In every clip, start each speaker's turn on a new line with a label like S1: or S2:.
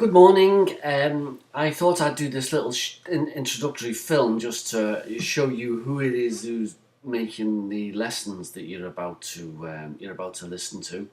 S1: Good morning. I thought I'd do this little introductory film just to show you who it is who's making the lessons that you're about to listen to.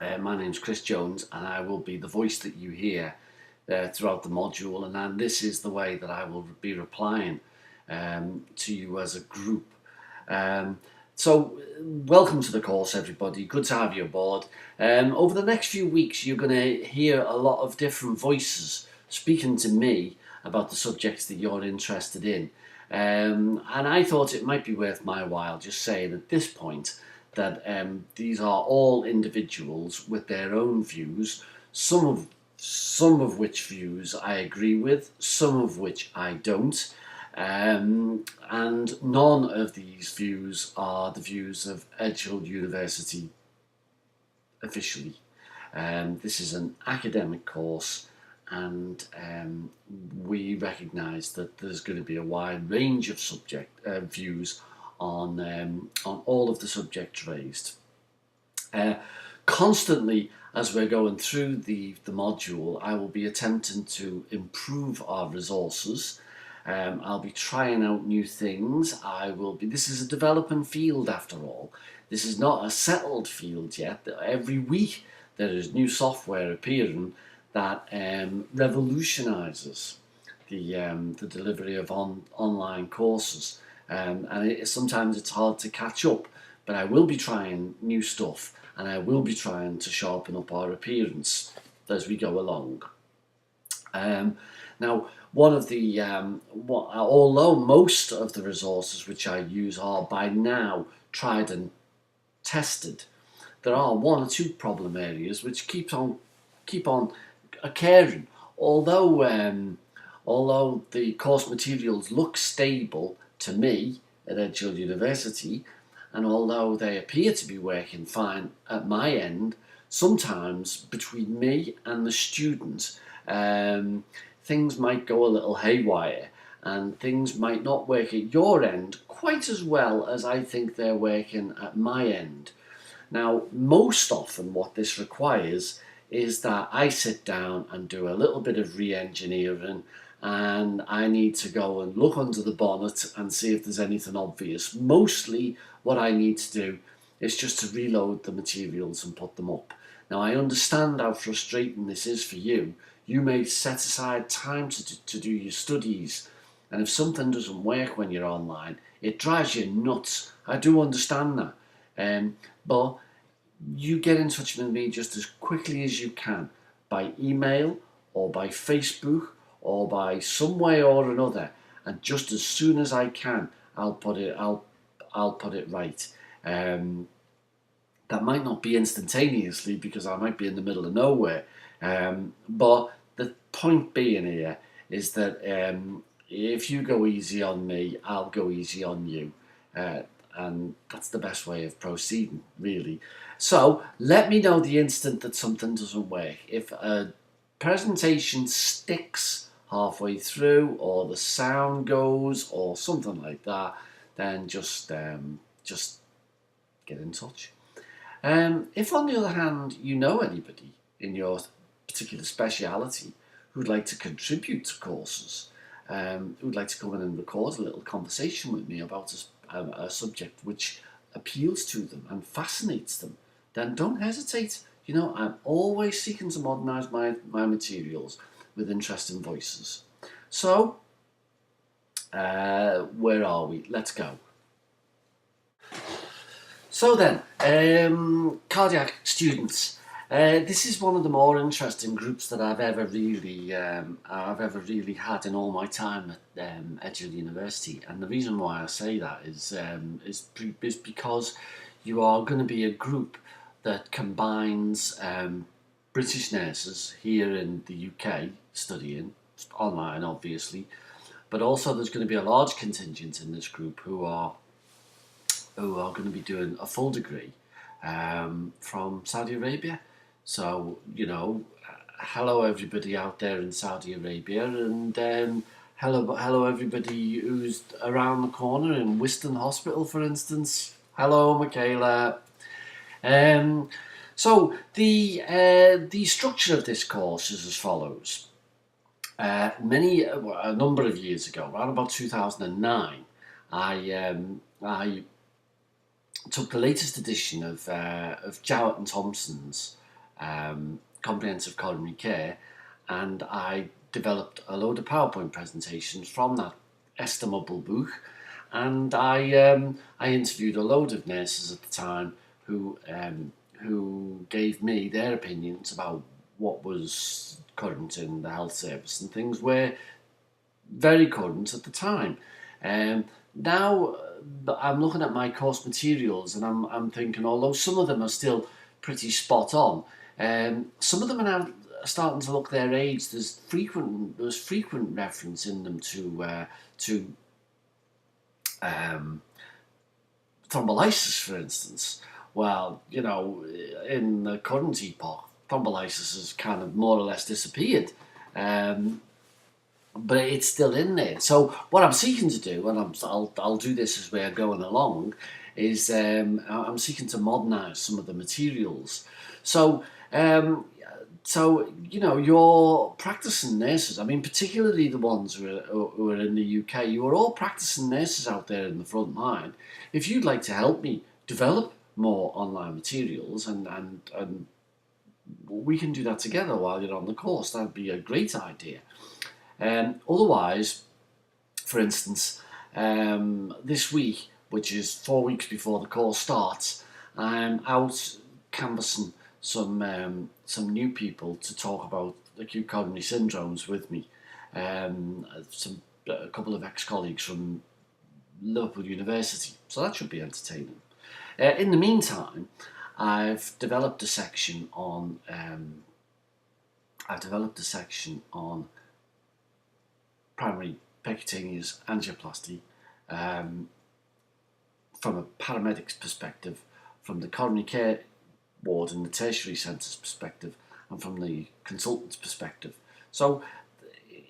S1: My name's Chris Jones, and I will be the voice that you hear throughout the module. And then this is the way that I will be replying to you as a group. So, welcome to the course, everybody. Good to have you aboard. Over the next few weeks, you're going to hear a lot of different voices speaking to me about the subjects that you're interested in. And I thought it might be worth my while just saying at this point that these are all individuals with their own views, some of which views I agree with, some of which I don't. And none of these views are the views of Edgehill University officially. This is an academic course, and we recognise that there's going to be a wide range of views on all of the subjects raised. Constantly, as we're going through the module, I will be attempting to improve our resources. I'll be trying out new things. This is a developing field after all. This is not a settled field yet. Every week there is new software appearing that revolutionises the delivery of online courses. And sometimes it's hard to catch up, but I will be trying new stuff, and I will be trying to sharpen up our appearance as we go along. Now, although most of the resources which I use are by now tried and tested, there are one or two problem areas which keep on occurring. Although the course materials look stable to me at Edgehill University, and although they appear to be working fine at my end, sometimes between me and the student, things might go a little haywire, and things might not work at your end quite as well as I think they're working at my end. Now, most often what this requires is that I sit down and do a little bit of re-engineering, and I need to go and look under the bonnet and see if there's anything obvious. Mostly what I need to do is just to reload the materials and put them up. Now, I understand how frustrating this is for you. You may set aside time to do your studies, and if something doesn't work when you're online, it drives you nuts. I do understand that. But you get in touch with me just as quickly as you can, by email or by Facebook or by some way or another, and just as soon as I can, I'll put it right. That might not be instantaneously because I might be in the middle of nowhere, but the point being here is that if you go easy on me, I'll go easy on you, and that's the best way of proceeding, really. So let me know the instant that something doesn't work. If a presentation sticks halfway through, or the sound goes, or something like that, then just get in touch. If, on the other hand, you know anybody in your particular speciality who'd like to contribute to courses, who'd like to come in and record a little conversation with me about a subject which appeals to them and fascinates them, then don't hesitate. You know, I'm always seeking to modernise my materials with interesting voices. So, where are we? Let's go. So then, cardiac students. This is one of the more interesting groups that I've ever really had in all my time at Edgehill University, and the reason why I say that is because you are going to be a group that combines British nurses here in the UK studying online, obviously, but also there's going to be a large contingent in this group who are going to be doing a full degree from Saudi Arabia. So, you know, hello everybody out there in Saudi Arabia, and hello everybody who's around the corner in Wiston Hospital, for instance. Hello, Michaela. So the structure of this course is as follows. A number of years ago, around about 2009, I took the latest edition of Jowett and Thompson's Comprehensive Coronary Care, and I developed a load of PowerPoint presentations from that estimable book, and I interviewed a load of nurses at the time who gave me their opinions about what was current in the health service, and things were very current at the time. Now I'm looking at my course materials, and I'm thinking, although some of them are still pretty spot on, some of them are now starting to look their age. There's frequent reference in them to thrombolysis, for instance. Well, in the current epoch, thrombolysis has kind of more or less disappeared. But it's still in there. So what I'm seeking to do, and I'll do this as we're going along, is I'm seeking to modernise some of the materials. So your practicing nurses, I mean, particularly the ones who are in the UK, you are all practicing nurses out there in the front line. If you'd like to help me develop more online materials, and we can do that together while you're on the course, that'd be a great idea. Otherwise, for instance, this week, which is 4 weeks before the course starts, I'm out canvassing some new people to talk about acute coronary syndromes with me. A couple of ex-colleagues from Liverpool University, so that should be entertaining. In the meantime, I've developed a section on primary percutaneous angioplasty from a paramedic's perspective, from the coronary care ward and the tertiary centre's perspective, and from the consultant's perspective. So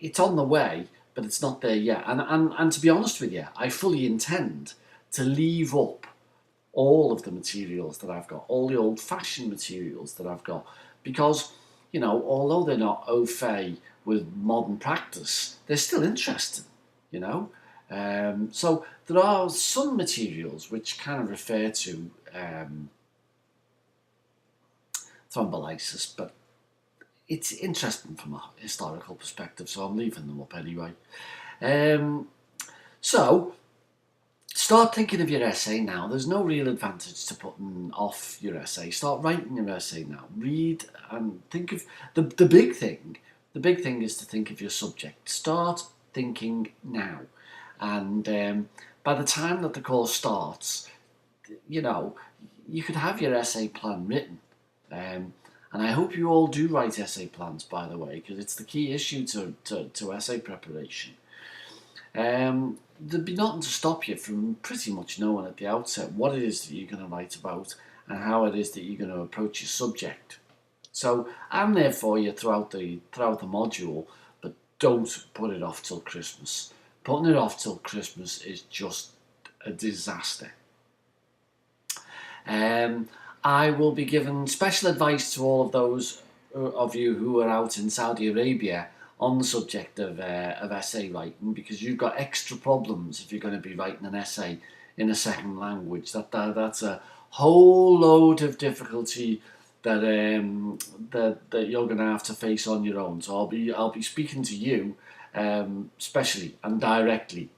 S1: it's on the way, but it's not there yet. And to be honest with you, I fully intend to leave up all of the materials that I've got, all the old-fashioned materials that I've got, because, although they're not au fait with modern practice, they're still interesting, So there are some materials which kind of refer to thrombolysis, but it's interesting from a historical perspective, so I'm leaving them up anyway. So start thinking of your essay now. There's no real advantage to putting off your essay. Start writing your essay now. Read and think of the big thing. The big thing is to think of your subject. Start thinking now. And by the time that the course starts, you could have your essay plan written. And I hope you all do write essay plans, by the way, because it's the key issue to essay preparation. There'd be nothing to stop you from pretty much knowing at the outset what it is that you're going to write about and how it is that you're going to approach your subject. So I'm there for you throughout the module, but don't put it off till Christmas. Putting it off till Christmas is just a disaster. I will be giving special advice to all of those of you who are out in Saudi Arabia on the subject of essay writing, because you've got extra problems if you're going to be writing an essay in a second language. That's a whole load of difficulty that you're going to have to face on your own. So I'll be speaking to you specially and directly.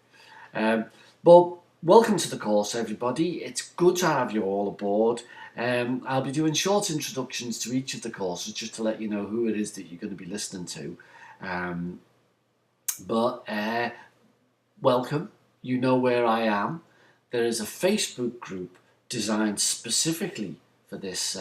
S1: But welcome to the course, everybody. It's good to have you all aboard. I'll be doing short introductions to each of the courses just to let you know who it is that you're going to be listening to. Welcome. You know where I am. There is a Facebook group designed specifically for this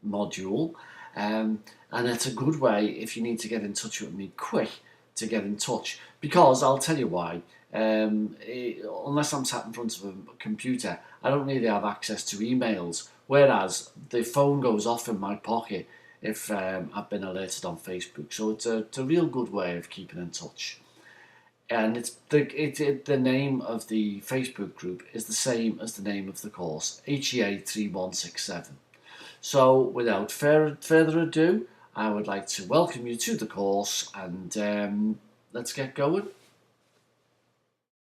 S1: module, and it's a good way if you need to get in touch with me quick to get in touch, because I'll tell you why. Unless I'm sat in front of a computer, I don't really have access to emails, whereas the phone goes off in my pocket if I've been alerted on Facebook. So it's a real good way of keeping in touch. And the name of the Facebook group is the same as the name of the course, HEA 3167. So without further ado, I would like to welcome you to the course, and let's get going.